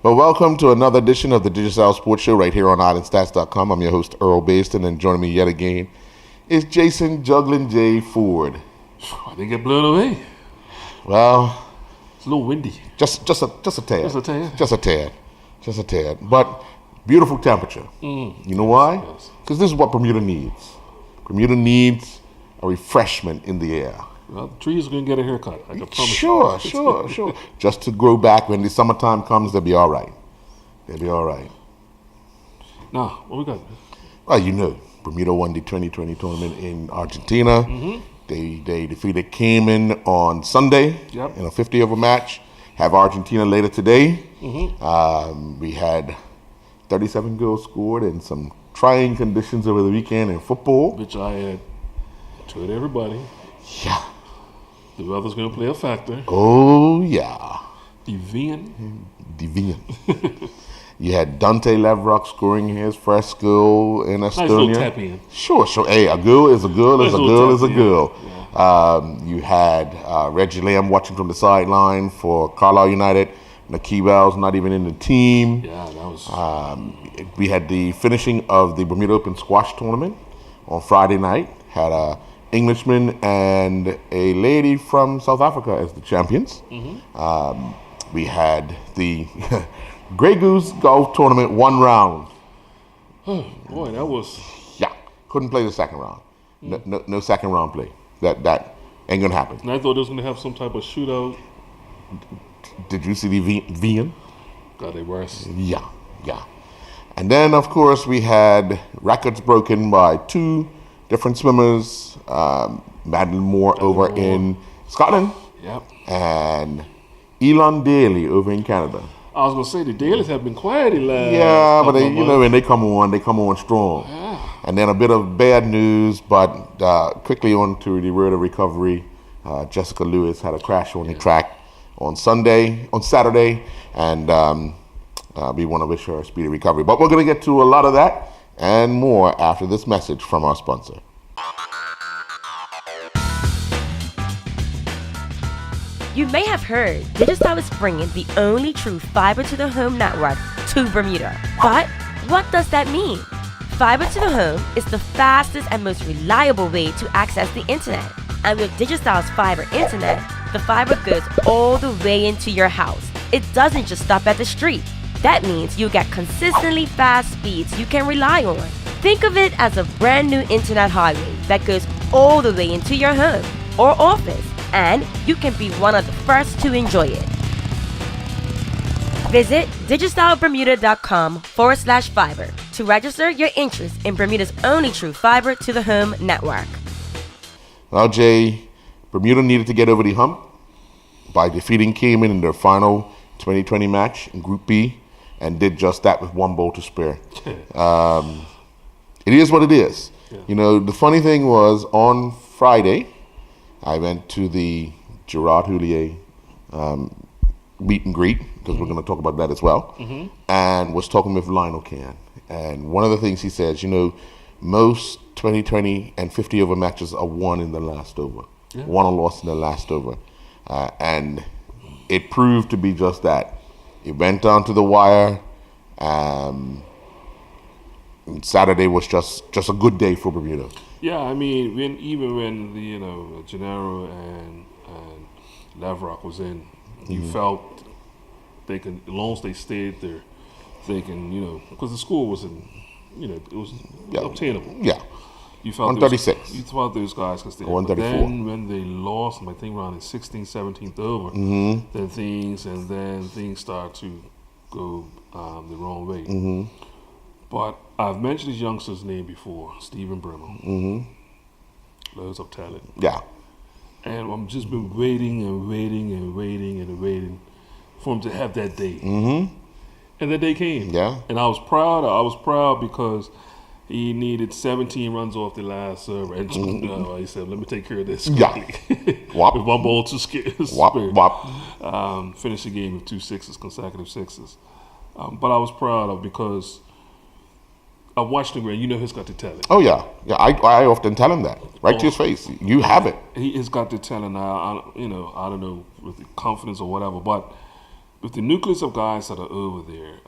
Well, welcome to another edition of the Digicel Sports Show right here on Islandstats.com. I'm your host, Earl Baston, and joining me yet again is Jason Juggling J. Ford. I didn't get blown away. Well, it's a little windy. Just a tad. Just a tad? Just a tad. But beautiful temperature. You know why? Because this is what Bermuda needs. Bermuda needs a refreshment in the air. Well, the trees are going to get a haircut. I can promise Sure. Just to grow back when the summertime comes, they'll be all right. Now, what we got? Well, you know, Bermuda won the 2020 tournament in Argentina. They defeated Cayman on Sunday in a 50-over match. Have Argentina later today. We had 37 goals scored in some trying conditions over the weekend in football. Which I had told everybody. Yeah. The weather's going to play a factor. Oh, yeah. Deviant. You had Dante Lavrock scoring his first goal in Estonia. Nice little tap in. Sure. Hey, a girl is a girl is a girl is a girl. Yeah. You had Reggie Lamb watching from the sideline for Carlisle United. Nakeem Wells not even in the team. Yeah, that was... We had the finishing of the Bermuda Open Squash Tournament on Friday night. Had a Englishman and a lady from South Africa as the champions. We had the Grey Goose Golf Tournament 1 round. Oh, boy, that was... Yeah, couldn't play the second round. No second round play. That ain't gonna happen. And I thought it was going to have some type of shootout. Did you see the VN? God, they worse. Yeah. And then, of course, we had records broken by 2 different swimmers. Madeline Moore over in Scotland. Yep. And Elon Daly over in Canada. I was going to say, the Dailies have been quiet last but when they come on strong. Yeah. And then a bit of bad news, but quickly on to the road of recovery. Jessica Lewis had a crash on the track on Saturday, and we want to wish her a speedy recovery. But we're going to get to a lot of that and more after this message from our sponsor. You may have heard Digicel is bringing the only true fiber-to-the-home network to Bermuda. But what does that mean? Fiber-to-the-home is the fastest and most reliable way to access the internet. And with Digicel's fiber internet, the fiber goes all the way into your house. It doesn't just stop at the street. That means you'll get consistently fast speeds you can rely on. Think of it as a brand new internet highway that goes all the way into your home or office, and you can be one of the first to enjoy it. Visit digicelbermuda.com/fiber to register your interest in Bermuda's only true fiber to the home network. Well, Jay, Bermuda needed to get over the hump by defeating Cayman in their final 2020 match in Group B, and did just that with 1 ball to spare. It is what it is. Yeah. You know, the funny thing was on Friday, I went to the Gerard Houllier meet and greet, because we're going to talk about that as well, and was talking with Lionel Can. And one of the things he says, you know, most 2020 and 50-over matches are won in the last over. Yeah. Won or lost in the last over. And it proved to be just that. It went down to the wire. Saturday was just a good day for Bermuda. Yeah, I mean, even when the Gennaro and Lavrock was in, you felt they can, as long as they stayed there, they can, because the score was it was obtainable. Yeah. You felt 136. You thought those guys could stay. 134. But then when they lost, I think around the 16th, 17th over, then things start to go the wrong way. But I've mentioned this youngster's name before, Stephen Brimmer. Loads of talent. Yeah. And I've just been waiting for him to have that day. And that day came. Yeah. And I was proud because he needed 17 runs off the last serve. And he said, let me take care of this quickly. Wop. With 1 ball, 2 skills. Wop. Finished the game with 2 sixes, consecutive sixes. But I was proud of, because I watched him, and he's got the talent. Oh yeah. I often tell him that right to his face. You have it. He has got the talent. I don't know with the confidence or whatever, but with the nucleus of guys that are over there,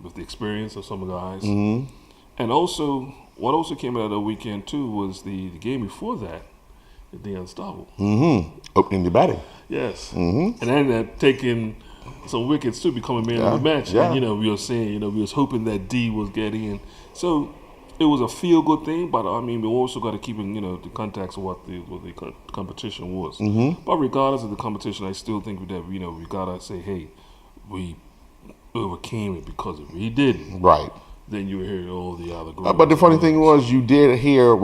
with the experience of some of the guys, and also what also came out of the weekend too was the game before that, the Unstoppable. Opening the batting. Yes, and then taking some wickets too, becoming man of the match. Yeah. And we were saying, we was hoping that D was getting in. So it was a feel good thing, but I mean, we also got to keep in the context of what the competition was. But regardless of the competition, I still think that we gotta say, hey, we overcame it, because if we didn't, Right. then you would hear all the other. But the funny thing was, you did hear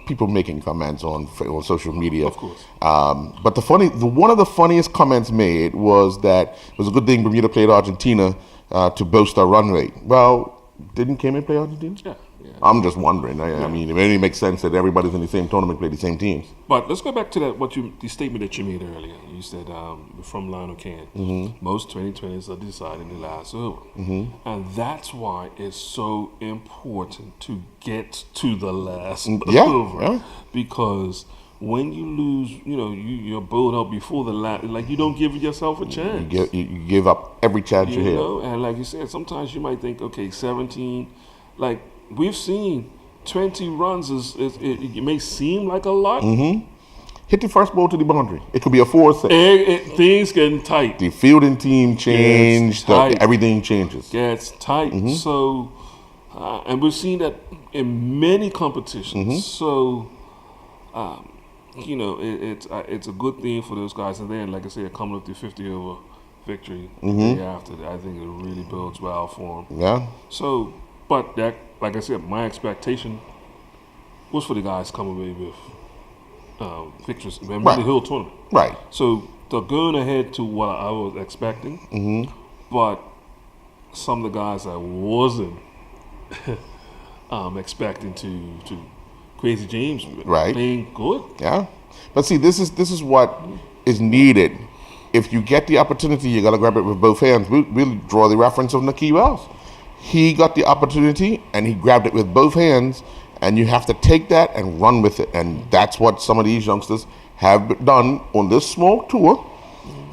people making comments on social media. Of course. But one of the funniest comments made was that it was a good thing Bermuda played Argentina to boost our run rate. Well, didn't Cayman play Argentina? Yeah. I'm just wondering. I mean, it only makes sense that everybody's in the same tournament, play the same teams. But let's go back to the statement that you made earlier. You said from Lionel Can, most 2020s are decided in the last over, and that's why it's so important to get to the last over, because when you lose, you're built up before the last. Like, you don't give yourself a chance. You give up every chance you have. And like you said, sometimes you might think, okay, 17, like. We've seen 20 runs. It may seem like a lot. Hit the first ball to the boundary. It could be a 4-6. Things getting tight. The fielding team changed. Everything changes. Gets tight. So, and we've seen that in many competitions. So, it's a good thing for those guys. And then, like I said, coming up to 50 over victory the day after, I think it really builds well for them. Yeah. So, but that, like I said, my expectation was for the guys coming away with victories in the Hill tournament. Right. So they're going ahead to what I was expecting, but some of the guys I wasn't expecting to Crazy James playing good. Yeah. But see, this is what is needed. If you get the opportunity, you got to grab it with both hands. We'll draw the reference of Nakeem Wells. He got the opportunity and he grabbed it with both hands, and you have to take that and run with it. And that's what some of these youngsters have done on this small tour.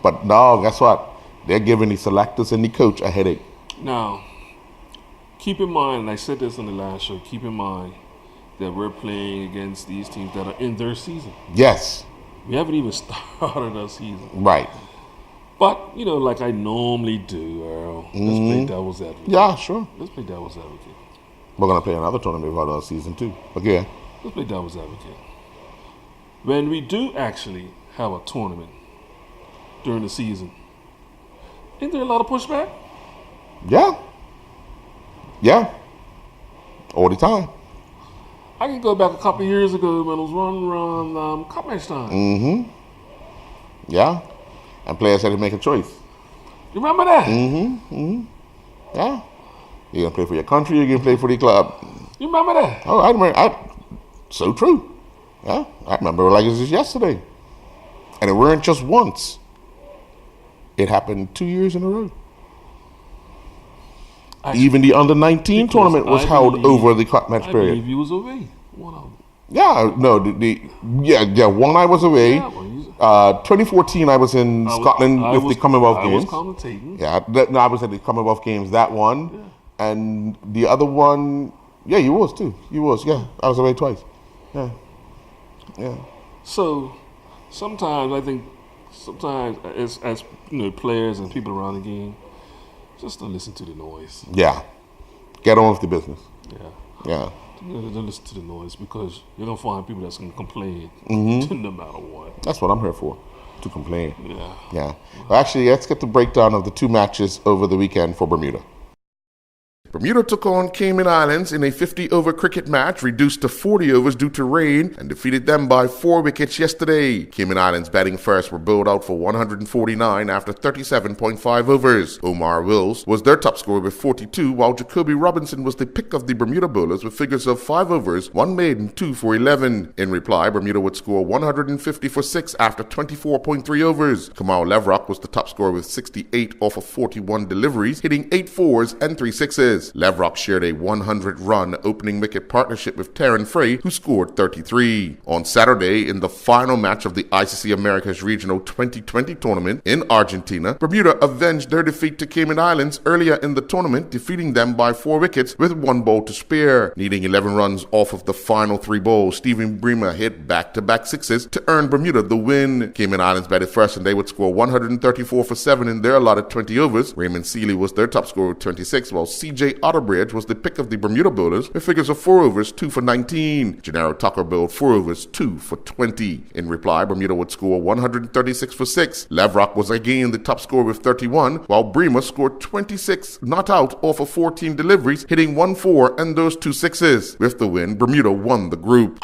But now, guess what? They're giving the selectors and the coach a headache. Now, keep in mind, and I said this on the last show, keep in mind that we're playing against these teams that are in their season. Yes. We haven't even started our season. Right. But, like I normally do, Earl, let's play devil's advocate. Yeah, sure. Let's play devil's advocate. We're going to play another tournament about our season too. Okay. Let's play devil's advocate. When we do actually have a tournament during the season, ain't there a lot of pushback? Yeah. Yeah. All the time. I can go back a couple of years ago when it was run cup match time. Yeah. And players had to make a choice. You remember that? Yeah. You're going to play for your country, you're going to play for the club. You remember that? Oh, I remember. So true. Yeah. I remember it like it was just yesterday. And it weren't just once. It happened 2 years in a row. Even the under-19 tournament was held over the cup match period. I believe you was away. One of them. Yeah, no, one I was away. Yeah, 2014 I was in Scotland with the Commonwealth Games. I was commentating. Yeah, I was at the Commonwealth Games, that one. Yeah. And the other one, yeah, you was too. You was, yeah. I was away twice. Yeah. Yeah. So, sometimes I think, as players and people around the game, just don't listen to the noise. Yeah. Get on with the business. Yeah. Yeah. Don't listen to the noise, because you're going to find people that's going to complain no matter what. That's what I'm here for, to complain. Yeah. Yeah. Well, actually, let's get the breakdown of the two matches over the weekend for Bermuda. Bermuda took on Cayman Islands in a 50-over cricket match reduced to 40 overs due to rain and defeated them by 4 wickets yesterday. Cayman Islands batting first were bowled out for 149 after 37.5 overs. Omar Wills was their top scorer with 42, while Jacoby Robinson was the pick of the Bermuda bowlers with figures of 5 overs, 1 made and 2 for 11. In reply, Bermuda would score 150 for 6 after 24.3 overs. Kamal Levrock was the top scorer with 68 off of 41 deliveries, hitting 8 fours and 3 sixes. sixes. Levrock shared a 100-run opening wicket partnership with Terran Frey, who scored 33. On Saturday, in the final match of the ICC Americas Regional 2020 tournament in Argentina, Bermuda avenged their defeat to Cayman Islands earlier in the tournament, defeating them by 4 wickets with 1 ball to spare. Needing 11 runs off of the final 3 balls, Stephen Bremer hit back-to-back sixes to earn Bermuda the win. Cayman Islands batted first and they would score 134 for 7 in their allotted 20 overs. Raymond Seeley was their top scorer with 26, while CJ Otterbridge was the pick of the Bermuda bowlers with figures of 4 overs, 2 for 19. Gennaro Tucker bowled 4 overs, 2 for 20. In reply, Bermuda would score 136 for 6. Levrock was again the top scorer with 31, while Bremer scored 26 not out off of 14 deliveries, hitting 1-4 and those 2 sixes. With the win, Bermuda won the group.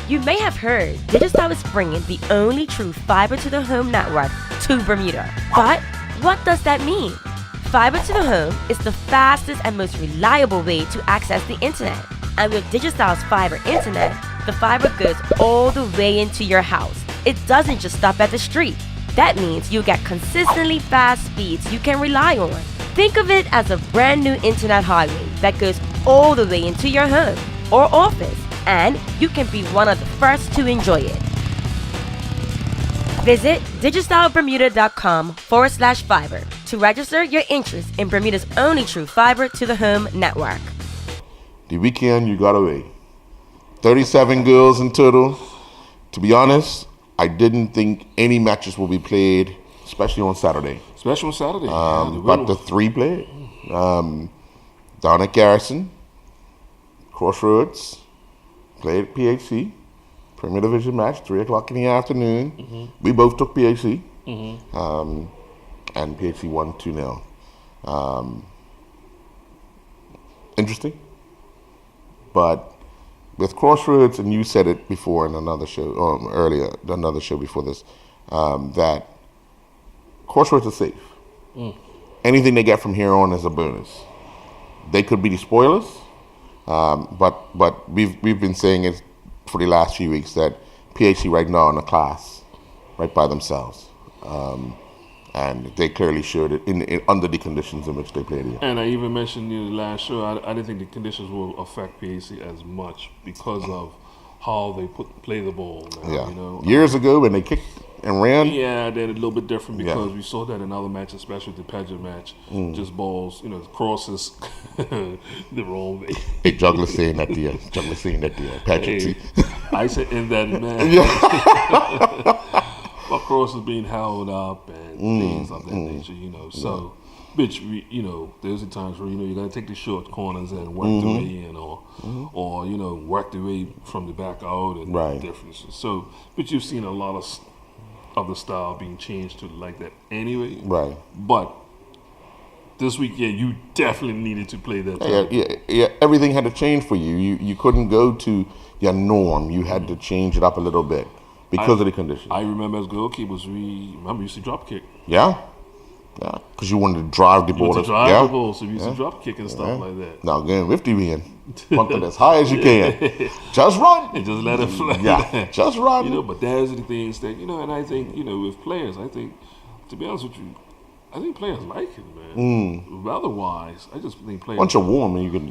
You may have heard Digicel is bringing the only true fiber-to-the-home network to Bermuda. But what does that mean? Fiber to the home is the fastest and most reliable way to access the internet. And with Digicel's fiber internet, the fiber goes all the way into your house. It doesn't just stop at the street. That means you get consistently fast speeds you can rely on. Think of it as a brand new internet highway that goes all the way into your home or office, and you can be one of the first to enjoy it. Visit digicelbermuda.com/fiber to register your interest in Bermuda's only true fiber to the home network. The weekend you got away. 37 girls in total. To be honest, I didn't think any matches will be played, especially on Saturday. Especially on Saturday. But the 3 played. Down at Garrison, Crossroads, played at PHC, Premier Division match, 3 o'clock in the afternoon. Mm-hmm. We both took PHC, and PHC won 2-0. Interesting, but with Crossroads, and you said it before in another show, earlier, another show before this, that Crossroads is safe. Anything they get from here on is a bonus. They could be the spoilers, but we've been saying it for the last few weeks that PHC right now in a class right by themselves, and they clearly showed it in under the conditions in which they played here. And I even mentioned in the last show, I didn't think the conditions will affect PHC as much because of how they play the ball now, Yeah. you know. Years ago when they kicked and ran. Yeah, they're a little bit different because we saw that in other matches, especially the pageant match. Just balls, crosses the wrong way. Hey, juggler saying that deal. Juggler saying that deal. Patrick Hey, T. I said in that man. But crosses being held up and things of that nature, So, bitch, there's the times where, you got to take the short corners and work the way in or work the way from the back out and differences. So, but you've seen a lot of the style being changed to like that anyway. Right. But this week, you definitely needed to play that. Yeah. Everything had to change for you. You couldn't go to your norm. You had to change it up a little bit because of the conditions. I remember as goalkeepers, we used to drop kick. Yeah. Yeah. Because you wanted to drive the ball. The ball, so we used to drop kick and stuff like that. Now again, with the wind, pump it as high as you can. Just run. And just let it fly. Yeah. Just run. But there's the things that, and I think, with players, I think, to be honest with you, I think players like it, man. Otherwise, I just think players. Once you're warm, and you can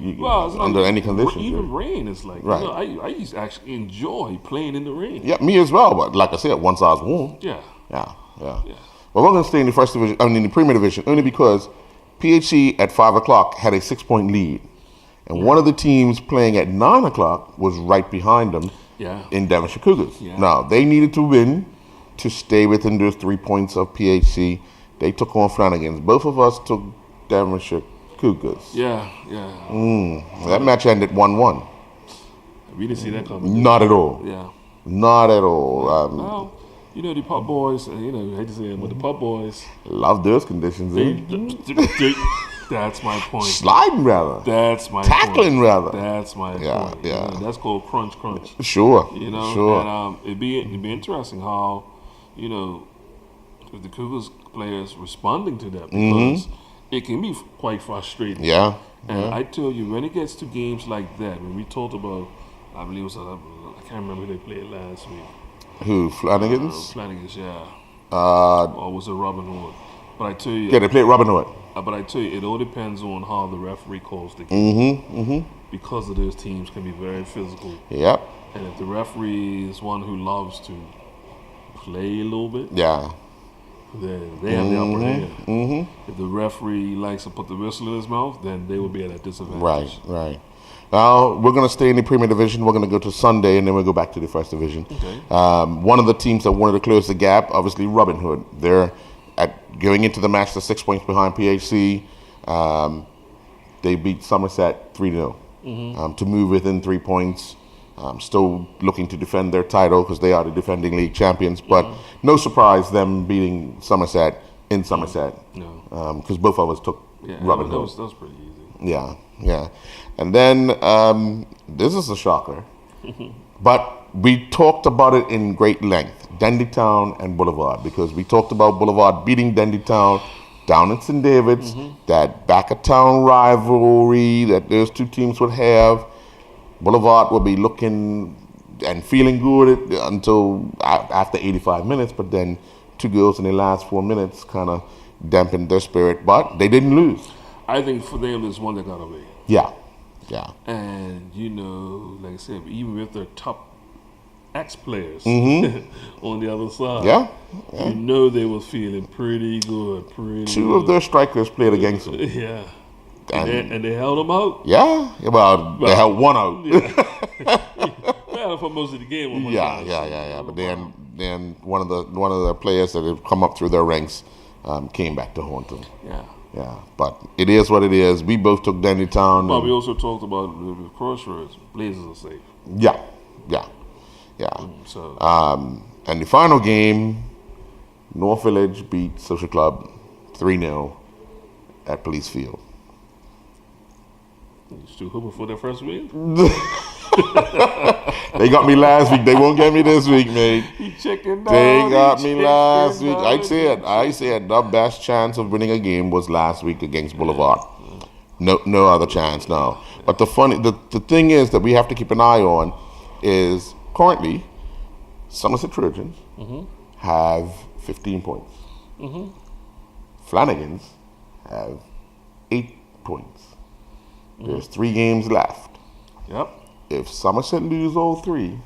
under any conditions. Even rain, it's like, I used to actually enjoy playing in the rain. Yeah, me as well. But like I said, once I was warm. Yeah. Well, we're going to stay in the first division, in the Premier Division, only because PHC at 5 o'clock had a 6-point lead. And one of the teams playing at 9 o'clock was right behind them in Devonshire Cougars. Yeah. Now, they needed to win to stay within those 3 points of PHC. They took on Flanagan's. Both of us took Devonshire Cougars. Yeah. That match ended 1-1. We didn't see that coming. Not at all. Yeah. Not at all. Well, the pub boys, I hate to say it, but the pub boys love those conditions. That's my point. Sliding rather. That's my Tackling point. rather. That's my point. Yeah. That's called crunch. Sure. Sure. And it'd be interesting how, the Cougars players responding to that because it can be quite frustrating. Yeah. And I tell you, when it gets to games like that, when we talked about, I believe it was, I can't remember who they played last week. Who, Flanagan's? Flanagan's, yeah. Or was it Robin Hood? But I tell you, Yeah, they played Robin Hood. but I tell you, it all depends on how the referee calls the game. Mm-hmm. Because of those teams can be very physical. Yep. And if the referee is one who loves to play a little bit, Yeah. then they have the upper hand. If the referee likes to put the whistle in his mouth, then they will be at a disadvantage. Right. Now, we're going to stay in the Premier Division. We're going to go to Sunday, and then we'll go back to the First Division. Okay. One of the teams that wanted to close the gap, obviously, Robin Hood. They're going into the match, they're 6 points behind PHC. They beat Somerset 3-0 to move within 3 points. Still looking to defend their title because they are the defending league champions. But no surprise them beating Somerset in Somerset. No. Because both of us took Robin Hood. That was pretty easy. Yeah. And then this is a shocker. But we talked about it in great length, Dendy Town and Boulevard, because we talked about Boulevard beating Dendy Town down in St. David's, that back of town rivalry that those two teams would have. Boulevard would be looking and feeling good until after 85 minutes, but then 2 goals in the last 4 minutes kind of dampened their spirit, but they didn't lose. I think for them, there's one that got away. Yeah. And, like I said, even with their top ex-players on the other side, Yeah. you know they were feeling pretty good. Two of their strikers played against them. Yeah. And they held them out? Yeah. Well, they held one out. Yeah, for most of the game. Yeah. But then one of the players that had come up through their ranks came back to haunt them. Yeah, but it is what it is. We both took Dendy Town. But we also talked about the Crossroads. Blazers are safe. Yeah. So And the final game, North Village beat Social Club 3-0 at Police Field. you still hoping for their first win? They got me last week. They won't get me this week, mate. They got me last week. I said the best chance of winning a game was last week against Boulevard. No other chance now. But the thing is that we have to keep an eye on is currently Somerset Trojans have 15 points. Flanagan's have 8 points. There's 3 games left. Yep. If Somerset lose all 3,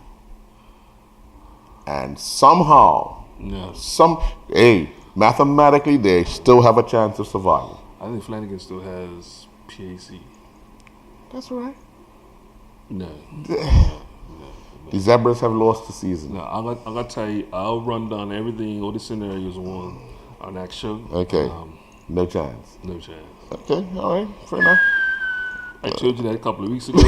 and somehow, mathematically, they still have a chance of survival. I think Flanagan still has PAC. That's all right. No. The Zebras have lost the season. No, I'm gonna tell you. I'll run down everything, all the scenarios on our next show. Okay. No chance. No chance. Okay. All right. Fair enough. I told you that a couple of weeks ago.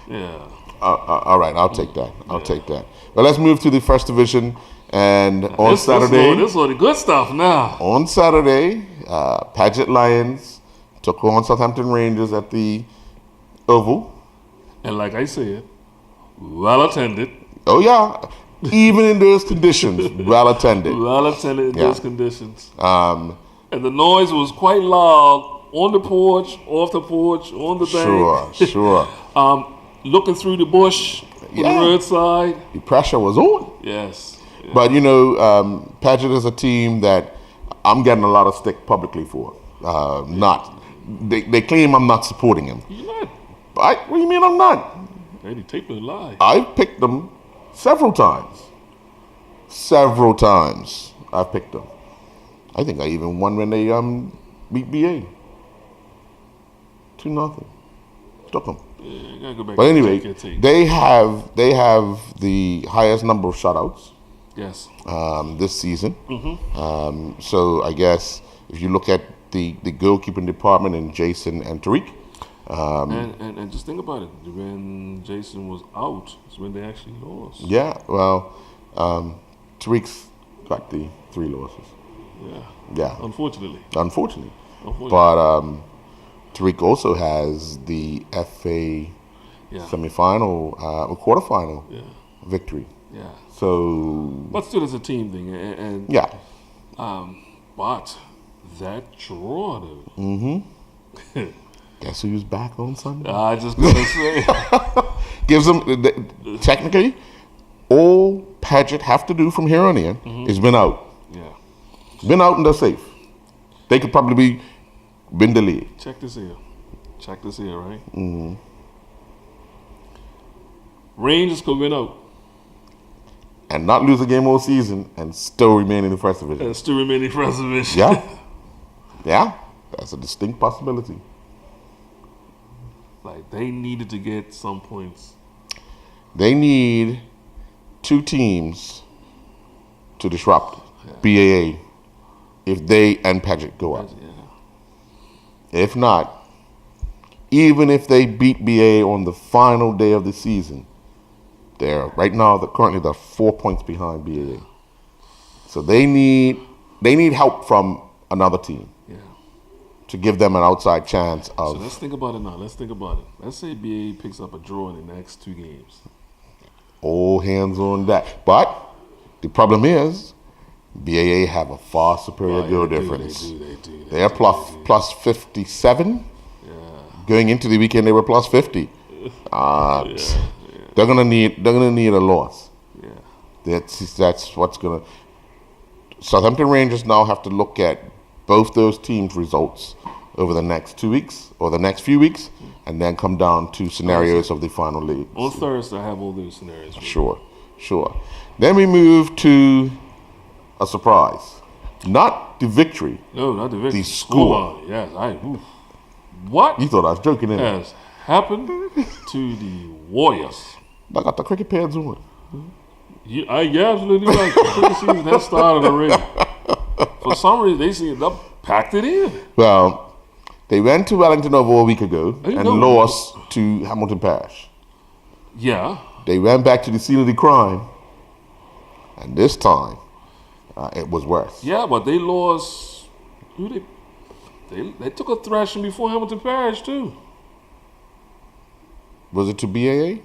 Yeah. All right. I'll take that. Take that. Well, let's move to the First Division. And on Saturday, this is all the good stuff now. On Saturday, Paget Lions took on Southampton Rangers at the Oval. And like I said, well attended. Oh yeah, even in those conditions, well attended. Well attended in those conditions. And the noise was quite loud on the porch, off the porch, on the bank. Sure. Looking through the bush on the roadside. The pressure was on. Yes. But Paget is a team that I'm getting a lot of stick publicly for. They claim I'm not supporting him. You're not. What do you mean I'm not? They take the lie. I've picked them several times. I've picked them. I think I even won when they beat BA 2-0. Took them. Yeah, gotta go back. But anyway, they have the highest number of shutouts. Yes. This season. So I guess if you look at the goalkeeping department and Jason and Tariq. And just think about it. When Jason was out, is when they actually lost. Yeah. Well, Tariq's got the 3 losses. Yeah. Unfortunately. But Tariq also has the FA semi-final, quarterfinal victory. Yeah. So. But still, it's a team thing, and but that draw, though. Guess who's back on Sunday? I just gonna say, gives them technically All Paget have to do from here on in is win out. Yeah. Win out and they're safe. They could probably win the league. Check this here, right? Rangers could win out. And not lose a game all season and still remain in the first division. Yeah. Yeah. That's a distinct possibility. Like, they needed to get some points. They need 2 teams to disrupt BAA if they and Paget go up. Yeah. If not, even if they beat BAA on the final day of the season, currently they're 4 points behind BAA. So they need help from another team. Yeah. To give them an outside chance of. So let's think about it now. Let's say BAA picks up a draw in the next 2 games. All hands on deck. But the problem is, BAA have a far superior goal difference. They do. They're plus 57. Yeah. Going into the weekend, they were plus 50. They're gonna need a loss. Yeah. That's what's gonna. Southampton Rangers now have to look at both those teams' results over the next 2 weeks or the next few weeks, and then come down to scenarios of the final league. On Thursday, I have all those scenarios. Sure. Then we move to a surprise. Not the victory. No, not the victory. The score. Yes, what You thought I was joking, didn't you? has happened to the Warriors? I got the cricket pads on. You absolutely right. The cricket season has started already. For some reason, they seem to packed it in. Well, they went to Wellington over a week ago and lost to Hamilton Parish. Yeah. They went back to the scene of the crime, and this time it was worse. Yeah, but they lost. They took a thrashing before Hamilton Parish too. Was it to BAA?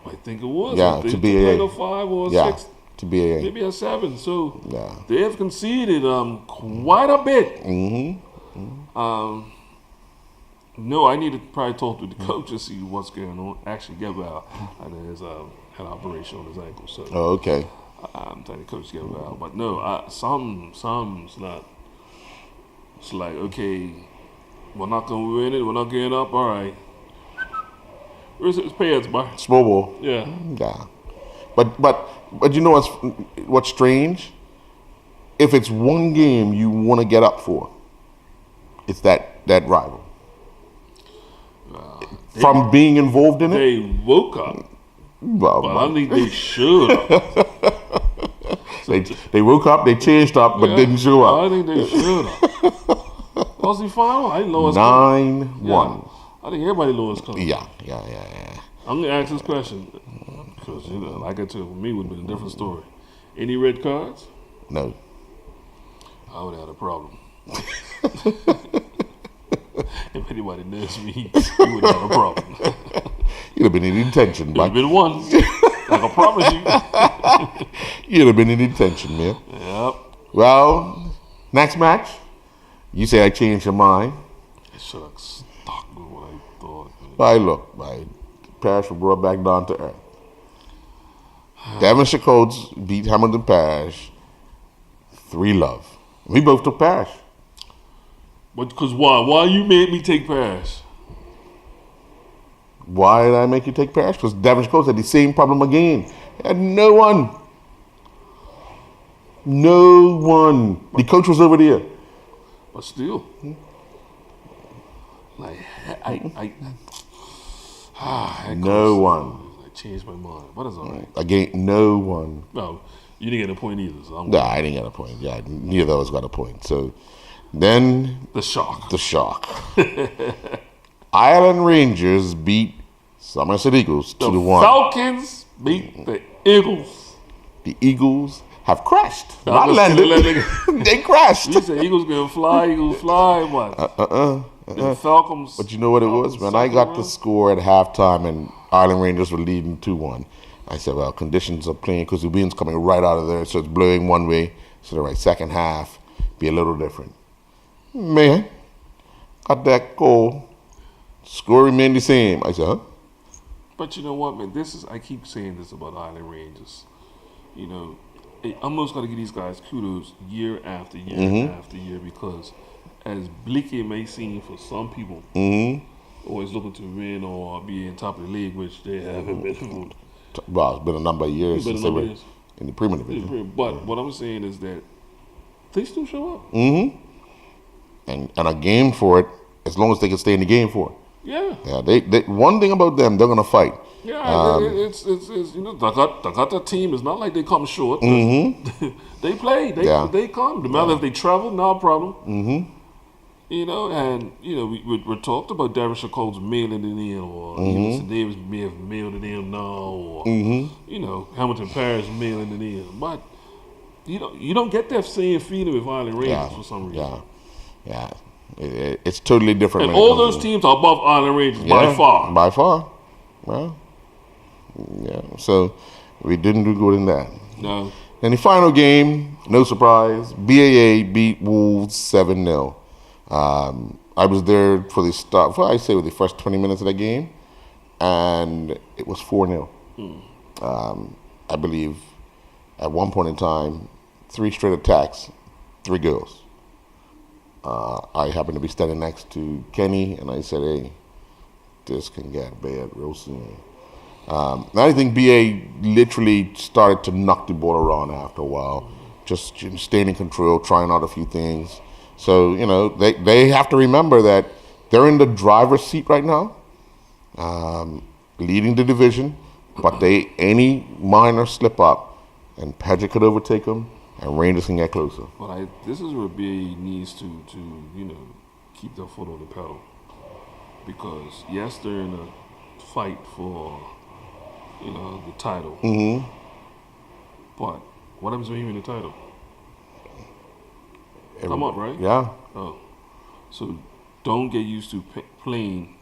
I think it was. Yeah, they to BAA. Like a 5 or a 6. To BAA. Maybe a 7. So Yeah. they have conceded quite a bit. No, I need to probably talk to the coach and see what's going on. Actually, Gabriel had an operation on his ankle, so Oh, okay. I'm telling the coach to get out. But no, some's not. It's like, okay, we're not gonna win it. We're not getting up. All right. Where's his pads, boy? Small ball. Yeah. Yeah. But you know what's strange? If it's one game you want to get up for, it's that rival. From being involved in it? They woke up. Well, But I think they should have. they woke up, they changed up, but didn't show up. I think they should have. What's the final? I lost 9-1. Yeah. I think everybody lost coming. Yeah. I'm going to ask this question because, like I told you, for me, it would have been a different story. Any red cards? No. I would have had a problem. If anybody knows me, you would have a problem. You'd have been in detention, It would have been one. I can promise you. You'd have been in detention, man. Yep. Well, next match, you say I changed your mind. I should have stuck with what I thought. Parish was brought back down to earth. Devonshire Colts beat Hamilton Parish 3-0. We both took Parish. But because why? Why you made me take Parish? Why did I make you take Parish? Because Devonshire Colts had the same problem again. They had no one. No one. The coach was over there. But still, like No one. I changed my mind. But it's all right. Again, no one. No, you didn't get a point either. So Nah, I didn't get a point. Yeah, neither of us got a point. So then the shock. the shock. Island Rangers beat Somerset Eagles 2-1. Falcons beat the Eagles. The Eagles have crashed. I Not was landed. gonna They crashed. You said Eagles gonna fly, Eagles fly. What? The Falcons. But you know what it was? When I got the score at halftime and Island Rangers were leading 2-1, I said, well, conditions are playing because the wind's coming right out of there, so it's blowing one way. So the second half be a little different. Man, got that goal. Score remained the same. I said, huh? But you know what, man? I keep saying this about Island Rangers. You know, I almost got to give these guys kudos year after year after year because, as bleak it may seem for some people, always looking to win or be in top of the league, which they haven't been for. Well, it's been a number of years since they were Years. in the Premier Division. But what I'm saying is that they still show up. And a game for it, as long as they can stay in the game for it. Yeah. Yeah, they one thing about them, they're gonna fight. Yeah, it's you know, the team is not like they come short. They play, they come. No matter if they travel, no problem. You know, and you know, we talked about Darren Chaco's mailing it in, or even St. Davis may have mailed it in now, or you know, Hamilton Parish mailing it in. But you don't get that same feeling with Island Rangers for some reason. Yeah. It's totally different. And all those teams are above Island Rangers by far. By far. Well, yeah. So we didn't do good in that. No. And the final game, no surprise, BAA beat Wolves 7-0. I was there for the start, I say with the first 20 minutes of that game, and it was 4-0. I believe at one point in time, 3 straight attacks, 3 goals. I happened to be standing next to Kenny, and I said, hey, this can get bad real soon. I think BA literally started to knock the ball around after a while, just staying in control, trying out a few things. So, you know, they have to remember that they're in the driver's seat right now, leading the division, but any minor slip up, and Paget could overtake them, and Rangers can get closer. But this is where BA needs to you know, keep their foot on the pedal. Because, yes, they're in a fight for, you know, the title. But what happens when you win the title? Come up, right? Yeah. Oh. So don't get used to playing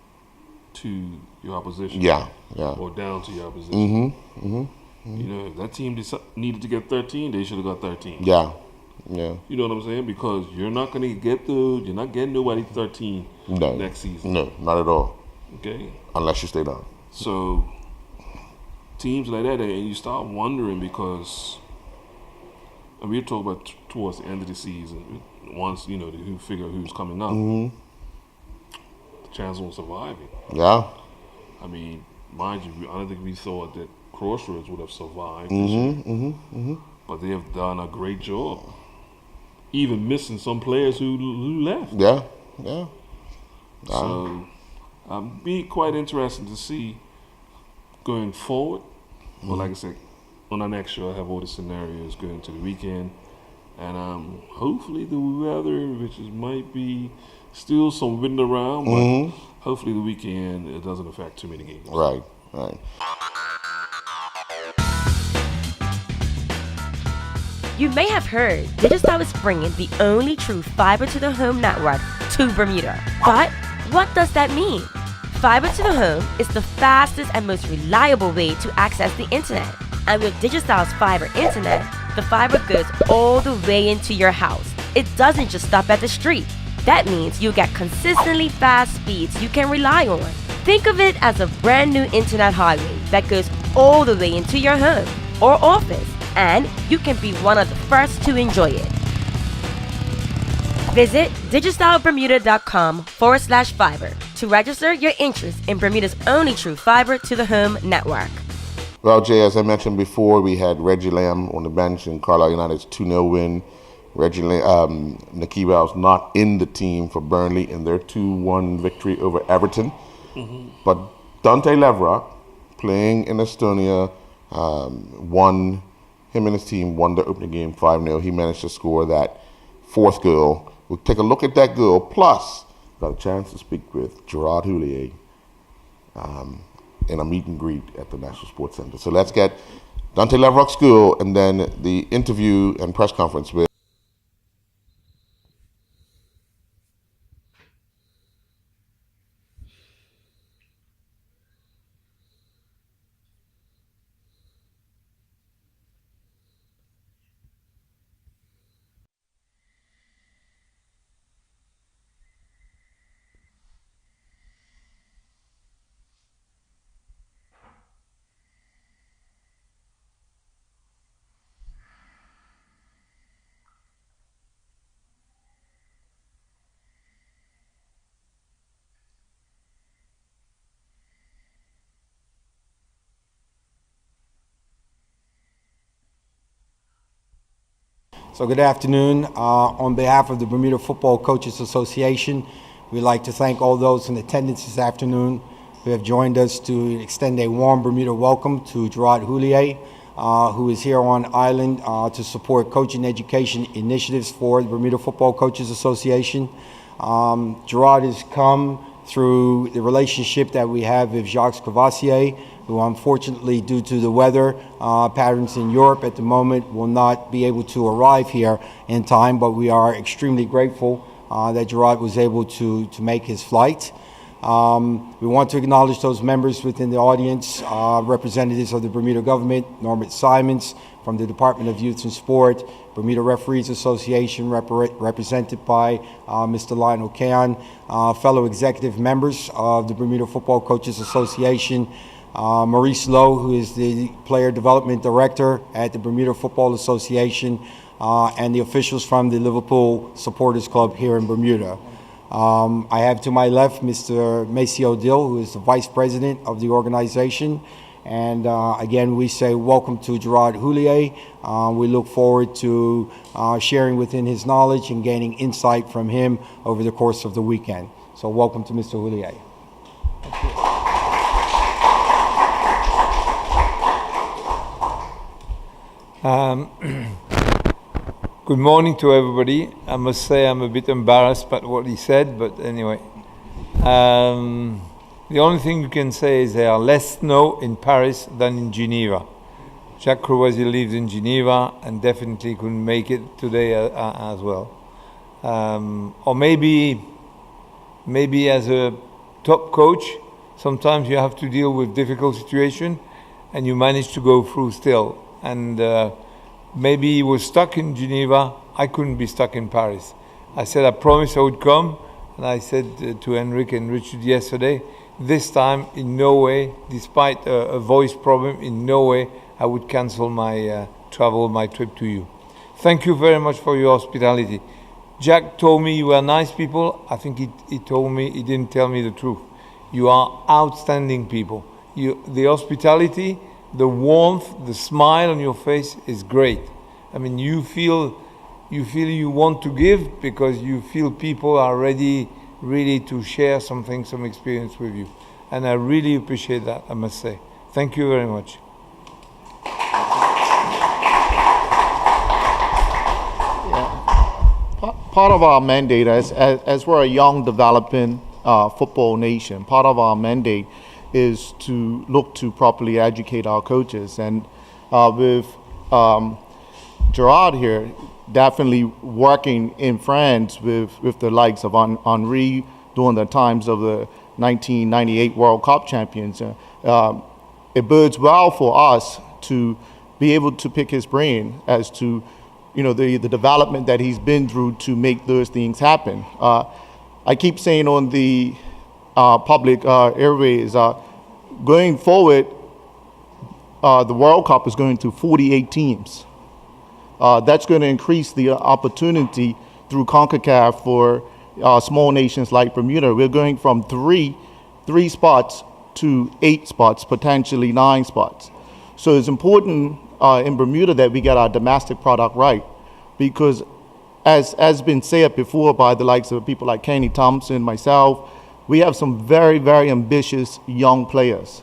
to your opposition. Yeah. Or down to your opposition. You know, if that team needed to get 13, they should have got 13. Yeah. You know what I'm saying? Because you're not going to you're not getting nobody 13 next season. No, not at all. Okay? Unless you stay down. So, teams like that, and you start wondering because, and we'll talk about towards the end of the season, once, you know, who figure who's coming up, the chance of surviving. Yeah. I mean, mind you, I don't think we thought that Crossroads would have survived this year. But they have done a great job. Even missing some players who left. Yeah. So, be quite interesting to see going forward. But like I said, on our next show, I have all the scenarios going into the weekend. And hopefully the weather, might be still some wind around, but hopefully the weekend, it doesn't affect too many games. Right. You may have heard Digicel is bringing the only true fiber to the home network to Bermuda. But what does that mean? Fiber to the home is the fastest and most reliable way to access the internet. And with Digicel's fiber internet, the fiber goes all the way into your house. It doesn't just stop at the street. That means you'll get consistently fast speeds you can rely on. Think of it as a brand new internet highway that goes all the way into your home or office, and you can be one of the first to enjoy it. Visit digicelbermuda.com/fiber to register your interest in Bermuda's only true fiber to the home network. Well, Jay, as I mentioned before, we had Reggie Lamb on the bench in Carlisle United's 2-0 win. Reggie Nakiba's not in the team for Burnley in their 2-1 victory over Everton. But Dante Levrock, playing in Estonia, him and his team won the opening game 5-0. He managed to score that 4th goal. We'll take a look at that goal. Plus, got a chance to speak with Gerard Houllier in a meet and greet at the National Sports Center. So let's get Dante Levrock's goal and then the interview and press conference with So good afternoon. On behalf of the Bermuda Football Coaches Association, we'd like to thank all those in attendance this afternoon who have joined us to extend a warm Bermuda welcome to Gerard Houllier, who is here on island to support coaching education initiatives for the Bermuda Football Coaches Association. Gerard has come through the relationship that we have with Jacques Cavassier, who unfortunately, due to the weather patterns in Europe at the moment, will not be able to arrive here in time, but we are extremely grateful that Gerard was able to make his flight. We want to acknowledge those members within the audience, representatives of the Bermuda government, Norbert Simons from the Department of Youth and Sport, Bermuda Referees Association represented by Mr. Lionel Can, fellow executive members of the Bermuda Football Coaches Association, Maurice Lowe, who is the Player Development Director at the Bermuda Football Association, and the officials from the Liverpool Supporters Club here in Bermuda. I have to my left Mr. Maceo Dill, who is the Vice President of the organization. And again, we say welcome to Gerard Houllier. We look forward to sharing within his knowledge and gaining insight from him over the course of the weekend. So welcome to Mr. Houllier. Good morning to everybody. I must say I'm a bit embarrassed by what he said, but anyway. The only thing you can say is there are less snow in Paris than in Geneva. Jacques Courvoisier lives in Geneva and definitely couldn't make it today as well. Or maybe as a top coach, sometimes you have to deal with difficult situation and you manage to go through still. And maybe he was stuck in Geneva. I couldn't be stuck in Paris. I said I promised I would come, and I said to Henrik and Richard yesterday, this time in no way, despite a voice problem, in no way I would cancel my my trip to you. Thank you very much for your hospitality. Jack told me you were nice people. I think he told me, he didn't tell me the truth. You are outstanding people. The hospitality, the warmth, the smile on your face is great. I mean, you feel you want to give because you feel people are ready really to share something, some experience with you. And I really appreciate that, I must say. Thank you very much. Part of our mandate, as we're a young developing football nation, part of our mandate is to look to properly educate our coaches. And with Gerard here, definitely working in France with the likes of Henri during the times of the 1998 World Cup champions, it bodes well for us to be able to pick his brain as to the development that he's been through to make those things happen. I keep saying on the public airways, going forward, the World Cup is going to 48 teams. That's going to increase the opportunity through CONCACAF for small nations like Bermuda. We're going from three spots to 8 spots, potentially 9 spots. So it's important in Bermuda that we get our domestic product right, because as been said before by the likes of people like Kenny Thompson, myself, we have some very, very ambitious young players.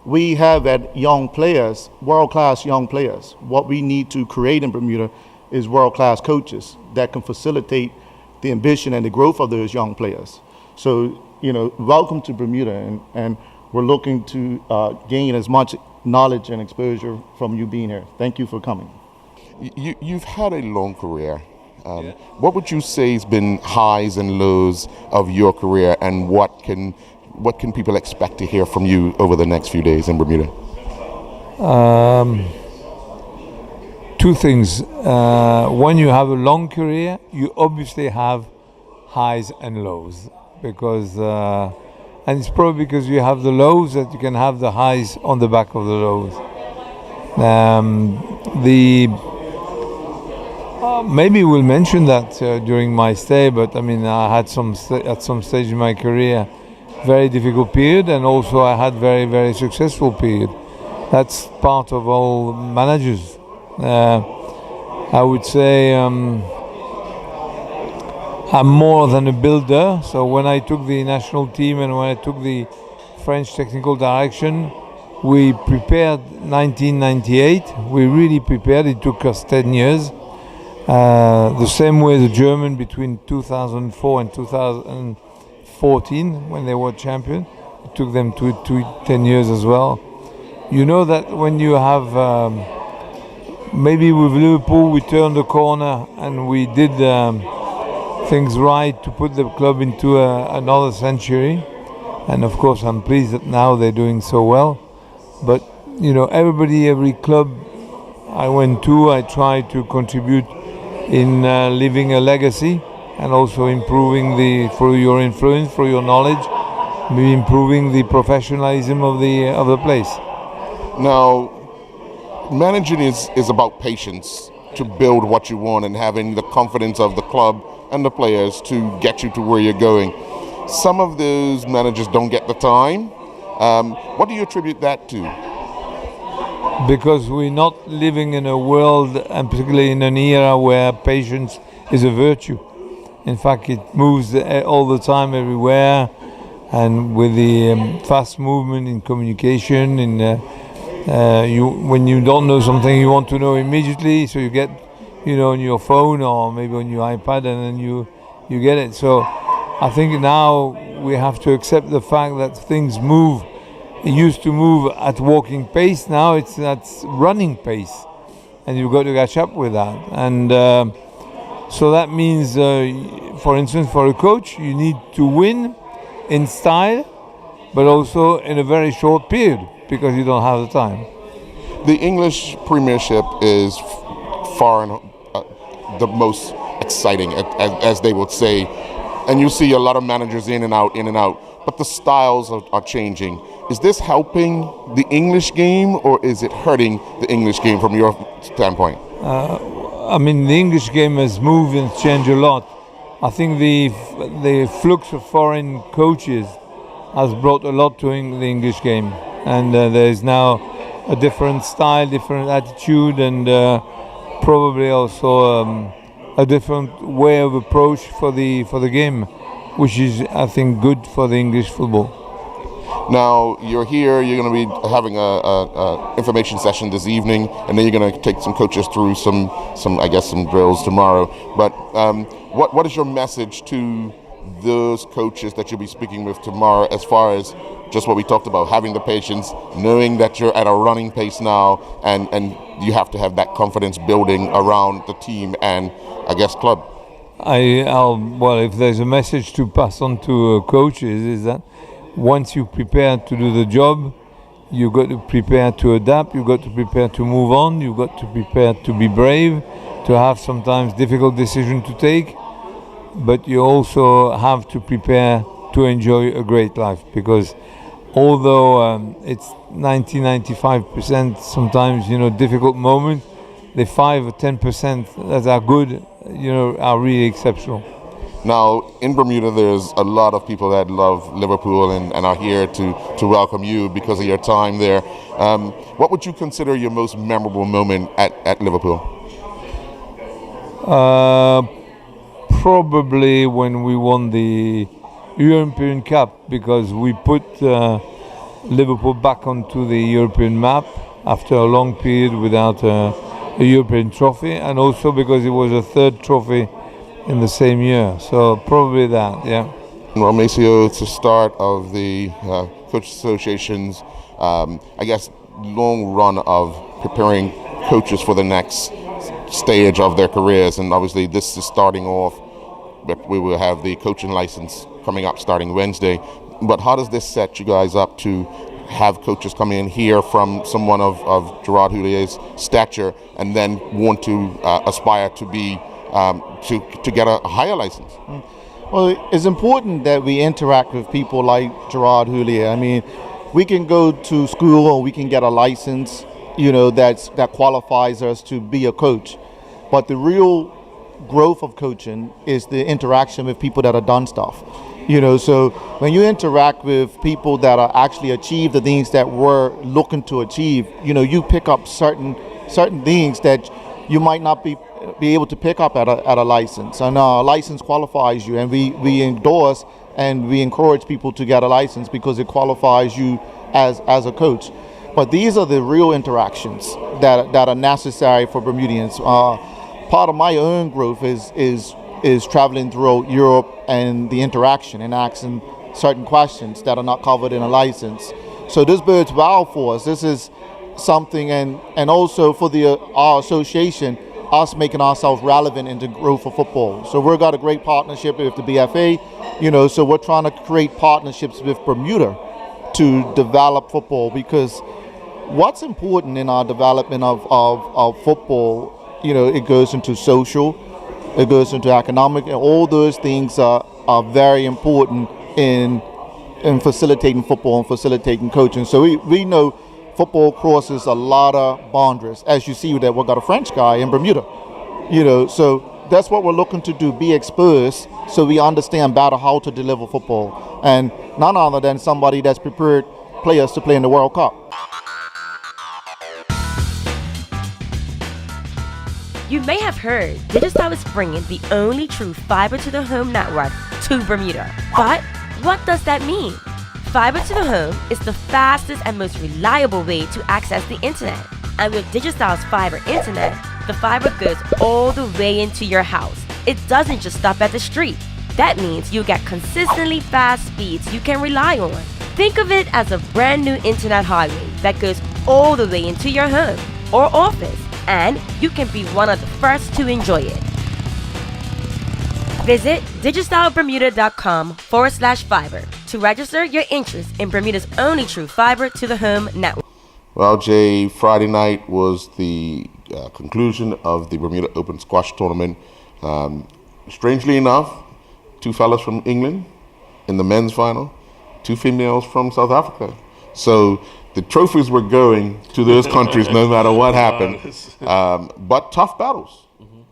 We have at young players, world-class young players. What we need to create in Bermuda is world-class coaches that can facilitate the ambition and the growth of those young players. So, welcome to Bermuda, and we're looking to gain as much knowledge and exposure from you being here. Thank you for coming. You've had a long career. What would you say has been highs and lows of your career, and what can people expect to hear from you over the next few days in Bermuda? Two things. When you have a long career, you obviously have highs and lows, because and it's probably because you have the lows that you can have the highs on the back of the lows. Maybe we'll mention that during my stay, but I mean, I had at some stage in my career very difficult period, and also I had very, very successful period. That's part of all managers. I would say I'm more than a builder. So when I took the national team and when I took the French technical direction, we prepared 1998. We really prepared. It took us 10 years. The same way the German between 2004 and 2014 when they were champion. It took them 10 years as well. You know that when you have, maybe with Liverpool we turned the corner and we did things right to put the club into another century. And of course I'm pleased that now they're doing so well. But you know, every club I went to, I tried to contribute in leaving a legacy and also improving through your influence, through your knowledge, maybe improving the professionalism of the place. Now, managing is about patience to build what you want and having the confidence of the club and the players to get you to where you're going. Some of those managers don't get the time. What do you attribute that to? Because we're not living in a world, and particularly in an era where patience is a virtue. In fact, it moves all the time, everywhere, and with the fast movement in communication, when you don't know something, you want to know immediately, so you get, on your phone or maybe on your iPad, and then you get it. So I think now we have to accept the fact that things move. It used to move at walking pace. Now it's at running pace, and you've got to catch up with that. And so that means, for instance, for a coach, you need to win in style, but also in a very short period because you don't have the time. The English Premiership is far and the most exciting, as they would say, and you see a lot of managers in and out, but the styles are changing. Is this helping the English game, or is it hurting the English game from your standpoint? I mean, the English game has moved and changed a lot. I think the flux of foreign coaches has brought a lot to the English game, and there is now a different style, different attitude, and probably also a different way of approach for the game, which is, I think, good for the English football. Now you're here. You're going to be having a information session this evening, and then you're going to take some coaches through some drills tomorrow. But what is your message to those coaches that you'll be speaking with tomorrow, as far as just what we talked about, having the patience, knowing that you're at a running pace now, and you have to have that confidence building around the team and, I guess, club? Well, if there's a message to pass on to coaches, is that once you prepare to do the job, you've got to prepare to adapt, you've got to prepare to move on, you've got to prepare to be brave, to have sometimes difficult decisions to take, but you also have to prepare to enjoy a great life, because although it's 90-95% sometimes, difficult moments, the 5 or 10% that are good, are really exceptional. Now, in Bermuda, there's a lot of people that love Liverpool and are here to welcome you because of your time there. What would you consider your most memorable moment at Liverpool? Probably when we won the European Cup, because we put Liverpool back onto the European map after a long period without a European trophy, and also because it was a third trophy in the same year. So probably that, yeah. Well, Maceo, it's the start of the Coaches Association's, long run of preparing coaches for the next stage of their careers. And obviously this is starting off, but we will have the coaching license coming up starting Wednesday. But how does this set you guys up to have coaches come in here from someone of Gerard Houlier's stature and then want to aspire to be to get a higher license? Well, it's important that we interact with people like Gerard Houllier. I mean, we can go to school or we can get a license, that qualifies us to be a coach. But the real growth of coaching is the interaction with people that have done stuff. So when you interact with people that are actually achieve the things that we're looking to achieve, you pick up certain things that you might not be be able to pick up at a license. And a license qualifies you, and we endorse and we encourage people to get a license because it qualifies you as a coach. But these are the real interactions that are necessary for Bermudians. Part of my own growth is traveling throughout Europe and the interaction and asking certain questions that are not covered in a license. So this bodes well for us. This is something, and also for our association, us making ourselves relevant in the growth of football. So we've got a great partnership with the BFA, so we're trying to create partnerships with Bermuda to develop football, because what's important in our development of football, it goes into social, it goes into economic, and all those things are very important in facilitating football and facilitating coaching. So we know football crosses a lot of boundaries. As you see that we've got a French guy in Bermuda, so that's what we're looking to do, be exposed so we understand better how to deliver football. And none other than somebody that's prepared players to play in the World Cup. You may have heard Digicel is bringing the only true fiber to the home network to Bermuda. But what does that mean? Fiber to the home is the fastest and most reliable way to access the internet. And with Digicel's fiber internet, the fiber goes all the way into your house. It doesn't just stop at the street. That means you get consistently fast speeds you can rely on. Think of it as a brand new internet highway that goes all the way into your home or office, and you can be one of the first to enjoy it. Visit digicelbermuda.com/fiber to register your interest in Bermuda's only true fiber to the home network. Well, Jay, Friday night was the conclusion of the Bermuda Open Squash Tournament. Strangely enough, 2 fellas from England in the men's final, 2 females from South Africa. So the trophies were going to those countries no matter what happened. But tough battles.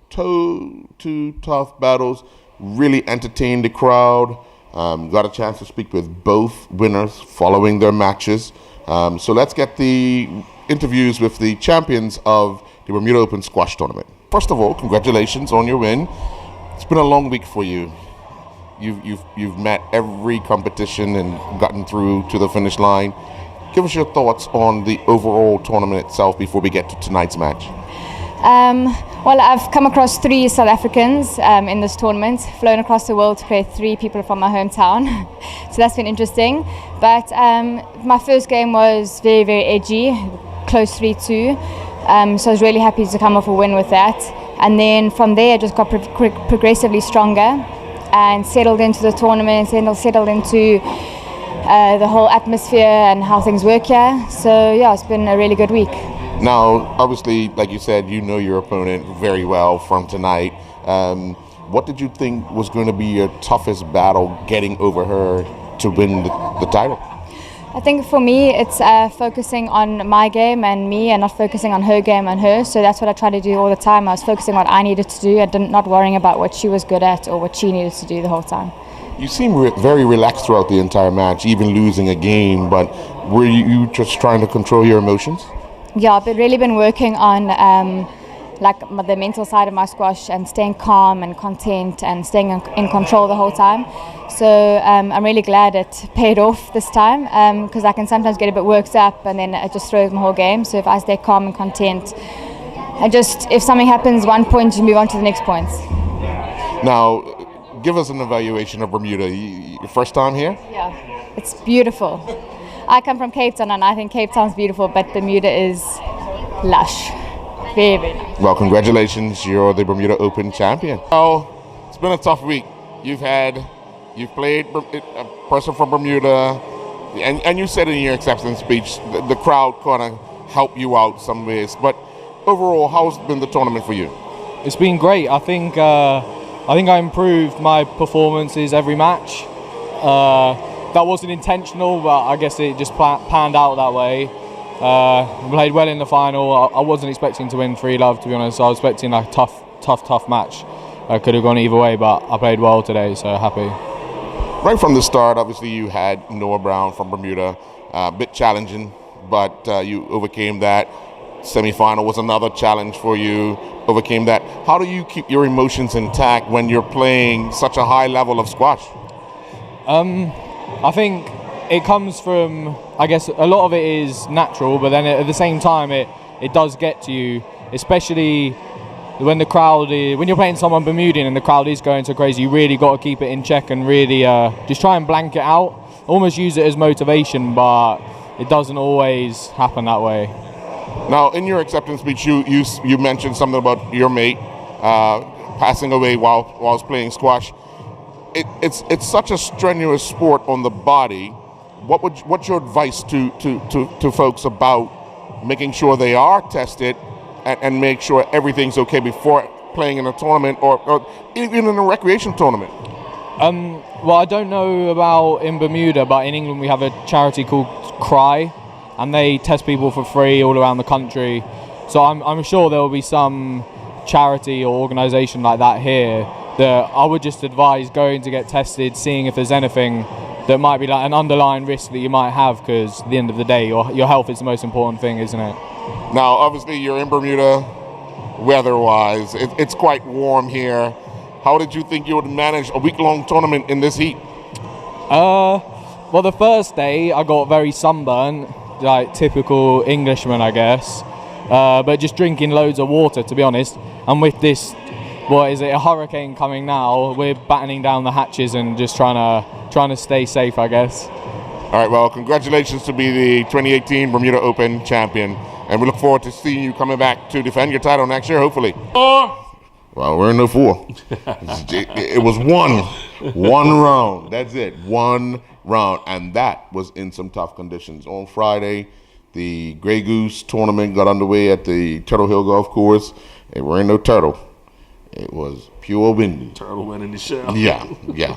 Two tough battles. Really entertained the crowd. Got a chance to speak with both winners following their matches. So let's get the interviews with the champions of the Bermuda Open Squash Tournament. First of all, congratulations on your win. It's been a long week for you. You've met every competition and gotten through to the finish line. Give us your thoughts on the overall tournament itself before we get to tonight's match. Well, I've come across 3 South Africans in this tournament, flown across the world to play 3 people from my hometown. So that's been interesting. But my first game was very, very edgy, close 3-2. So I was really happy to come off a win with that. And then from there, I just got progressively stronger and settled into the tournament, settled into the whole atmosphere and how things work here. So yeah, it's been a really good week. Now, obviously, like you said, you know your opponent very well from tonight. What did you think was going to be your toughest battle getting over her to win the title? I think for me, it's focusing on my game and me, and not focusing on her game and her. So that's what I try to do all the time. I was focusing on what I needed to do and not worrying about what she was good at or what she needed to do the whole time. You seem very relaxed throughout the entire match, even losing a game, but were you just trying to control your emotions? Yeah, I've really been working on the mental side of my squash and staying calm and content and staying in control the whole time. So I'm really glad it paid off this time, because I can sometimes get a bit worked up and then it just throws my whole game. So if I stay calm and content, if something happens 1 point, you move on to the next point. Now, give us an evaluation of Bermuda. Your first time here? Yeah, it's beautiful. I come from Cape Town and I think Cape Town's beautiful, but Bermuda is lush. Very, very nice. Well, congratulations. You're the Bermuda Open champion. Oh, it's been a tough week. You've played a person from Bermuda, and you said in your acceptance speech, the crowd kind of helped you out some ways. But overall, how's been the tournament for you? It's been great. I think I improved my performances every match. That wasn't intentional, but I guess it just panned out that way. Played well in the final. I wasn't expecting to win 3-love, to be honest. I was expecting a tough match. I could have gone either way, but I played well today, so happy. Right from the start, obviously you had Noah Brown from Bermuda. A bit challenging, but you overcame that. semi-final was another challenge for you, overcame that. How do you keep your emotions intact when you're playing such a high level of squash? I think it comes from, I guess a lot of it is natural, but then at the same time it does get to you, especially when when you're playing someone Bermudian and the crowd is going so crazy. You really got to keep it in check and really just try and blank it out, almost use it as motivation, but it doesn't always happen that way. Now, in your acceptance speech, you mentioned something about your mate passing away while playing squash. It's such a strenuous sport on the body. What's your advice to folks about making sure they are tested and make sure everything's okay before playing in a tournament or even in a recreation tournament? Well, I don't know about in Bermuda, but in England we have a charity called Cry, and they test people for free all around the country. So I'm sure there will be some charity or organisation like that here that I would just advise going to get tested, seeing if there's anything that might be like an underlying risk that you might have, because at the end of the day, your health is the most important thing, isn't it? Now, obviously, you're in Bermuda, weather-wise. It's quite warm here. How did you think you would manage a week-long tournament in this heat? Well, the first day I got very sunburned, like typical Englishman, I guess. But just drinking loads of water, to be honest. And with this, a hurricane coming now, we're battening down the hatches and just trying to stay safe, I guess. All right, well, congratulations to be the 2018 Bermuda Open champion. And we look forward to seeing you coming back to defend your title next year, hopefully. Well, we're in the 4. It was one round. That's it, one round. And that was in some tough conditions. On Friday, the Grey Goose tournament got underway at the Turtle Hill Golf Course. It were in no turtle. It was pure windy. Turtle went in the shell. Yeah.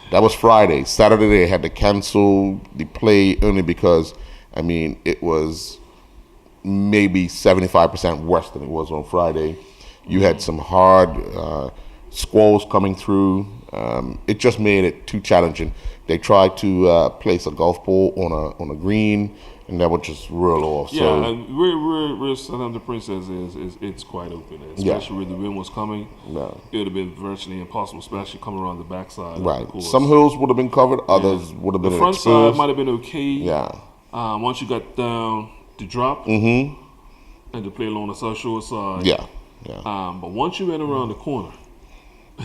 That was Friday. Saturday, they had to cancel the play only because, it was maybe 75% worse than it was on Friday. You had some hard squalls coming through. It just made it too challenging. They tried to place a golf ball on a green, and that would just roll off. Yeah, so, where San Andreas Princess is it's quite open, especially where the wind was coming. No. It would have been virtually impossible, especially coming around the backside. Right. Of the course. Some hills would have been covered. Others would have been the front exposed. side might have been okay. Yeah. Once you got down the drop Mm-hmm. and to play along the South Shore side. Yeah. But once you went around the corner,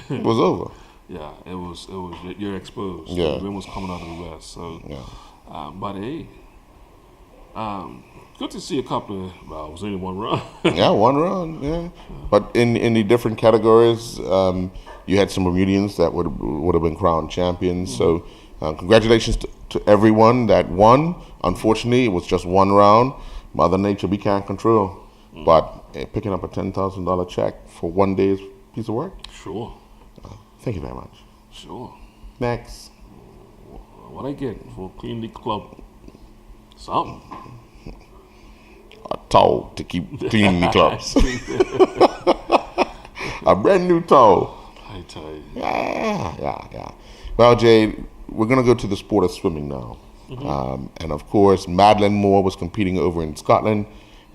It was over. yeah, it was you're exposed. Yeah. The wind was coming out of the west. So, but hey, good to see a couple of. Well, it was only one run. Yeah, one round. Yeah, but in the different categories, you had some Bermudians that would have been crowned champions. So, congratulations to everyone that won. Unfortunately, it was just one round. Mother Nature we can't control, but picking up a $10,000 check for one day's piece of work. Sure. Thank you very much. Sure. Next. What I get for clean the club? Something. A towel to keep cleaning the clubs. A brand new towel. I tell you. Yeah. Well, Jay, we're going to go to the sport of swimming now. And of course, Madeline Moore was competing over in Scotland,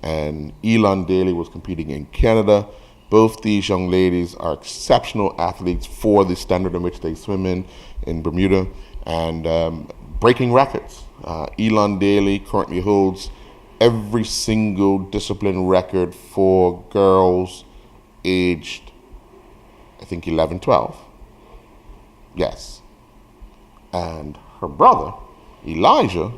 and Elon Daly was competing in Canada. Both these young ladies are exceptional athletes for the standard in which they swim in Bermuda, and breaking records. Elon Daly currently holds every single discipline record for girls aged, I think, 11, 12. Yes. And her brother, Elijah,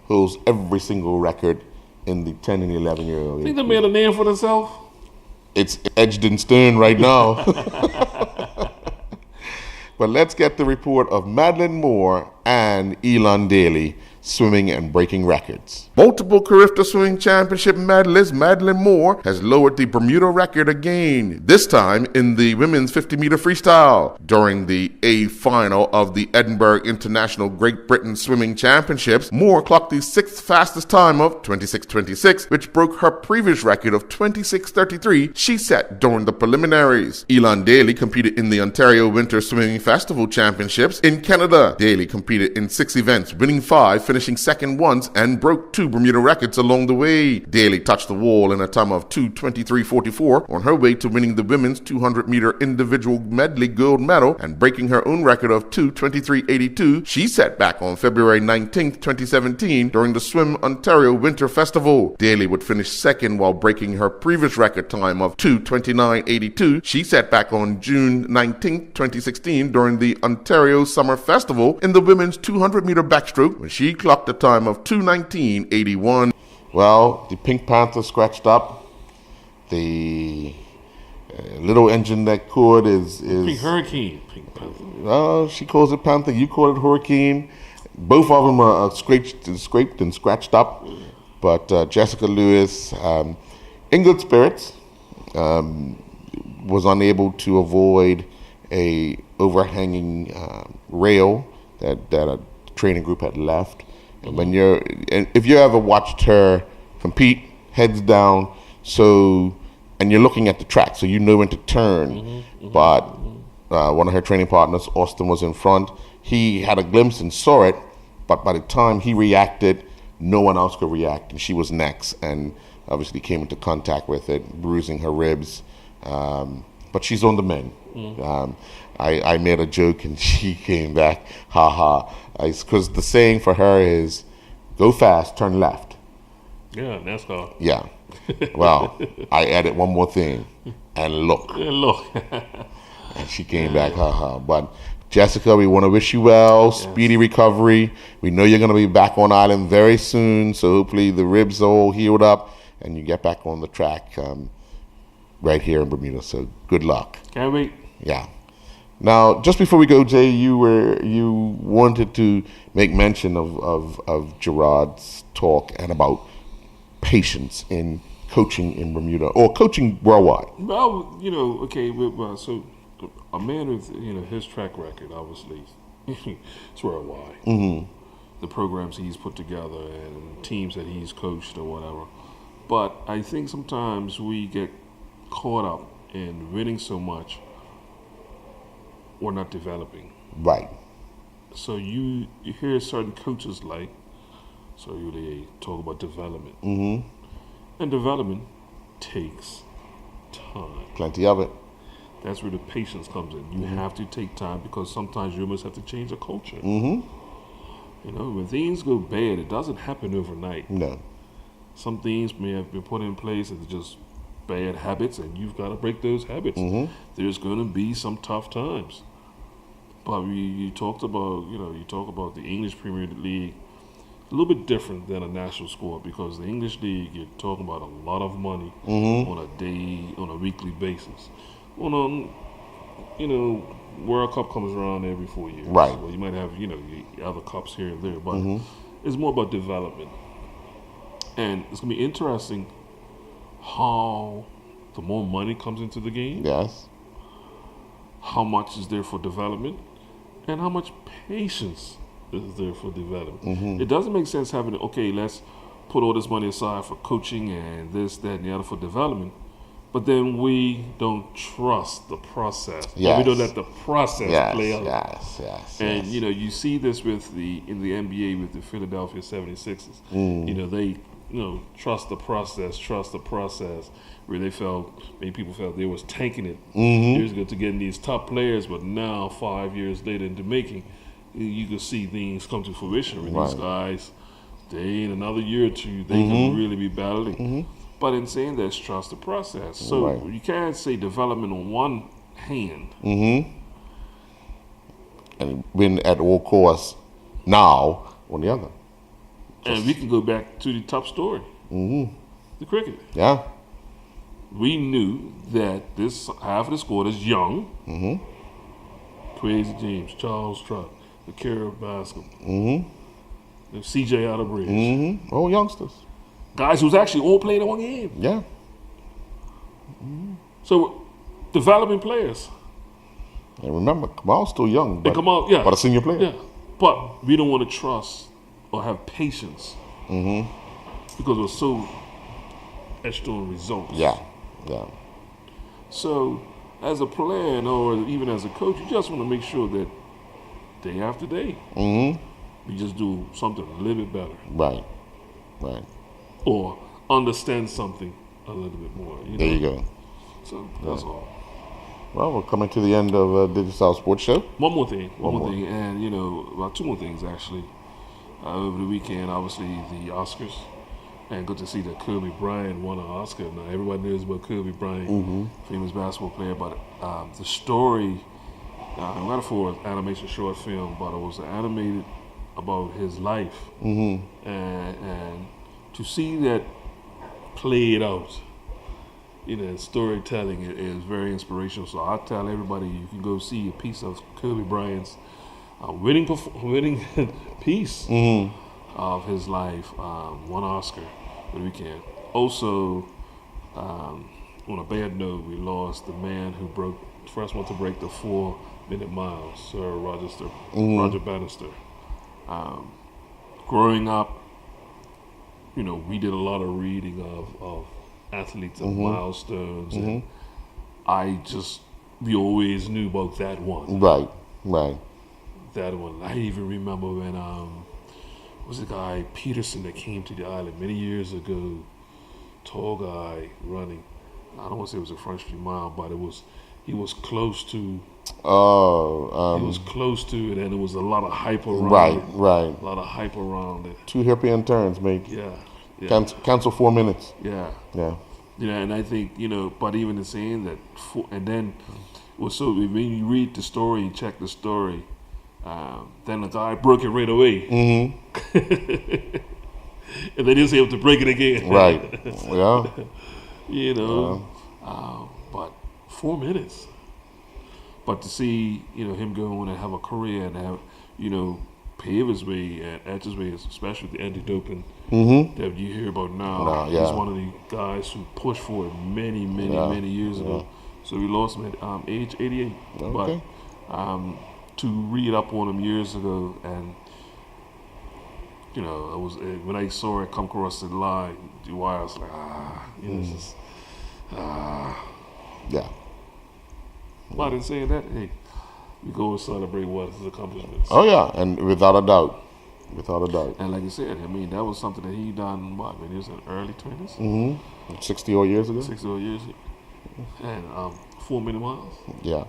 holds every single record in the 10 and 11-year-old age. Think they made a name for themselves? It's edged in stone right now. But let's get the report of Madeline Moore and Elon Daly swimming and breaking records. Multiple Carifta Swimming Championship medalist Madeline Moore has lowered the Bermuda record again, this time in the women's 50-meter freestyle. During the A final of the Edinburgh International Great Britain Swimming Championships, Moore clocked the 6th fastest time of 26:26, which broke her previous record of 26:33 she set during the preliminaries. Elon Daly competed in the Ontario Winter Swimming Festival Championships in Canada. Daly competed in 6 events, winning 5, finishing second once, and broke 2 2 Bermuda records along the way. Daly touched the wall in a time of 2:23.44 on her way to winning the women's 200-meter individual medley gold medal and breaking her own record of 2:23.82 she set back on February 19, 2017 during the Swim Ontario Winter Festival. Daly would finish second while breaking her previous record time of 2:29.82 she set back on June 19, 2016 during the Ontario Summer Festival in the women's 200-meter backstroke when she clocked a time of 2:19.81. Well, the Pink Panther scratched up. The little engine that could is Pink Hurricane. Pink Panther. She calls it Panther. You call it Hurricane. Both of them are scraped and scratched up. But Jessica Lewis, in good spirits, was unable to avoid a overhanging rail that a training group had left. And if you ever watched her compete, heads down, and you're looking at the track, so you know when to turn. But one of her training partners, Austin, was in front. He had a glimpse and saw it, but by the time he reacted, no one else could react, and she was next, and obviously came into contact with it, bruising her ribs. But she's on the mend. I made a joke, and she came back, because the saying for her is, go fast, turn left. Yeah, NASCAR. Yeah. Well, I added one more thing, and look. Yeah, look. And she came back, But Jessica, we want to wish you well, speedy recovery. We know you're going to be back on island very soon, so hopefully the ribs are all healed up, and you get back on the track right here in Bermuda. So good luck. Can't wait. Yeah. Now, just before we go, Jay, you wanted to make mention of Gerard's talk and about patience in coaching in Bermuda or coaching worldwide. Well, so a man with his track record, obviously, it's worldwide. Mm-hmm. The programs he's put together and teams that he's coached or whatever. But I think sometimes we get caught up in winning so much, we're not developing. Right. So you hear certain coaches they talk about development. Mm-hmm. And development takes time. Plenty of it. That's where the patience comes in. You have to take time because sometimes you must have to change a culture. Mm-hmm. When things go bad, it doesn't happen overnight. No. Some things may have been put in place and just bad habits, and you've got to break those habits. Mm-hmm. There's going to be some tough times. But you talk about the English Premier League, a little bit different than a national sport because the English League, you're talking about a lot of money on a weekly basis. World Cup comes around every 4 years. Right. Well, you might have, other cups here and there, but it's more about development. And it's going to be interesting how the more money comes into the game, Yes. how much is there for development, and how much patience is there for development. Mm-hmm. It doesn't make sense having, let's put all this money aside for coaching and this, that, and the other for development, but then we don't trust the process. Yes. We don't let the process play out. Yes. And you see this in the NBA with the Philadelphia 76ers. They trust the process, where many people felt they was tanking it years ago to getting these top players, but now 5 years later into making, you can see things come to fruition with these guys. In another year or two, they can really be battling. But in saying that, trust the process. So you can't say development on one hand. And win at all costs now on the other. And we can go back to the top story, the cricket. Yeah. We knew that this half of the squad is young. Crazy James, Charles Trott, the Kara Bascom, the CJ Outerbridge. All youngsters. Guys who's actually all playing in one game. Yeah. So, developing players. And remember, Kamal's still young, but a senior player. Yeah. But we don't want to trust or have patience because we're so etched on results. Yeah. So, as a player or even as a coach, you just want to make sure that day after day, we just do something a little bit better. Right. Right. or understand something a little bit more. There you go. So that's all. Well, we're coming to the end of Digicel Sports Show. One more thing, and well, two more things actually. Over the weekend, obviously the Oscars, and good to see that Kobe Bryant won an Oscar. Now everybody knows about Kobe Bryant, famous basketball player, but the story, not for an animation short film, but it was animated about his life, and to see that played out. Storytelling is very inspirational. So I tell everybody, you can go see a piece of Kobe Bryant's winning piece of his life. One Oscar for the weekend. Also, on a bad note, we lost the man who broke first one to break the 4-minute mile, Sir Roger Bannister. Growing up, we did a lot of reading of athletes and milestones, and we always knew about that one. Right. That one. I even remember when was the guy Peterson that came to the island many years ago, tall guy running. I don't want to say it was a Front Street Mile, but he was close to. He was close to it, and there was a lot of hype around it. Right. A lot of hype around it. 2 hairpin turns, mate. Yeah. Cancel 4 minutes. Yeah. Yeah. And I think, but even in saying that, and then, so when you read the story and check the story, then the guy broke it right away. And then he was able to break it again. Right. Yeah. But 4 minutes. But to see, him go on and have a career and have, pave his way and etch his way, especially with the anti-doping that you hear about now. He's one of the guys who pushed for it many years ago. So we lost him at age 88. Okay. But to read up on him years ago, and it was when I saw it come across the line, the wire, I was like, it's just, yeah. But in saying that, hey, we go and celebrate what his accomplishments. Oh yeah, and without a doubt. And like you said, that was something that he done when he was in early 20s. 60 odd years ago. 60 odd years, and 4-minute miles. Yeah.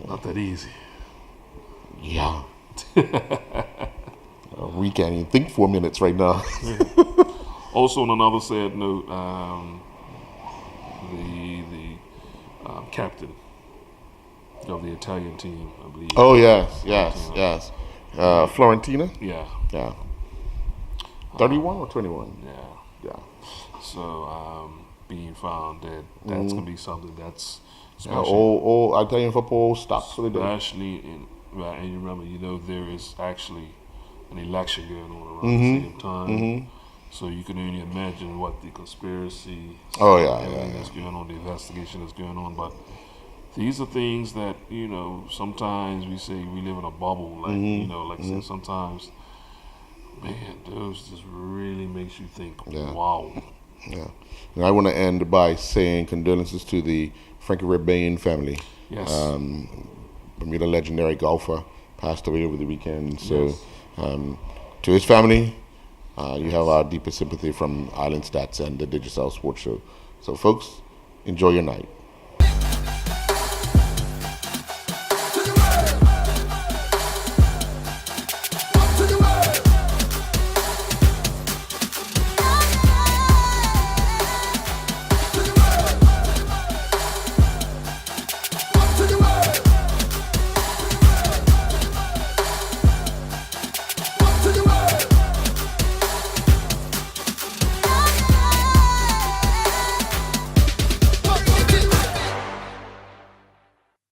Not that easy. Yeah. We can't even think 4 minutes right now. Also, on another sad note, the captain of the Italian team, I believe. Oh yes. Florentina. Yeah. 31 or 21. Yeah. So being found dead, that's gonna be something that's all Italian football stops for the day. Especially and you remember, there is actually an election going on around the same time. So you can only imagine what the conspiracy that's going on, the investigation that's going on. But these are things that, sometimes we say we live in a bubble. Like I said, sometimes, man, those just really makes you think, wow. Yeah. And I want to end by saying condolences to the Frankie Rebellion family. Yes. Bermuda legendary golfer passed away over the weekend. So to his family, you have our deepest sympathy from Islandstats and the Digicel Sports Show. So folks, enjoy your night.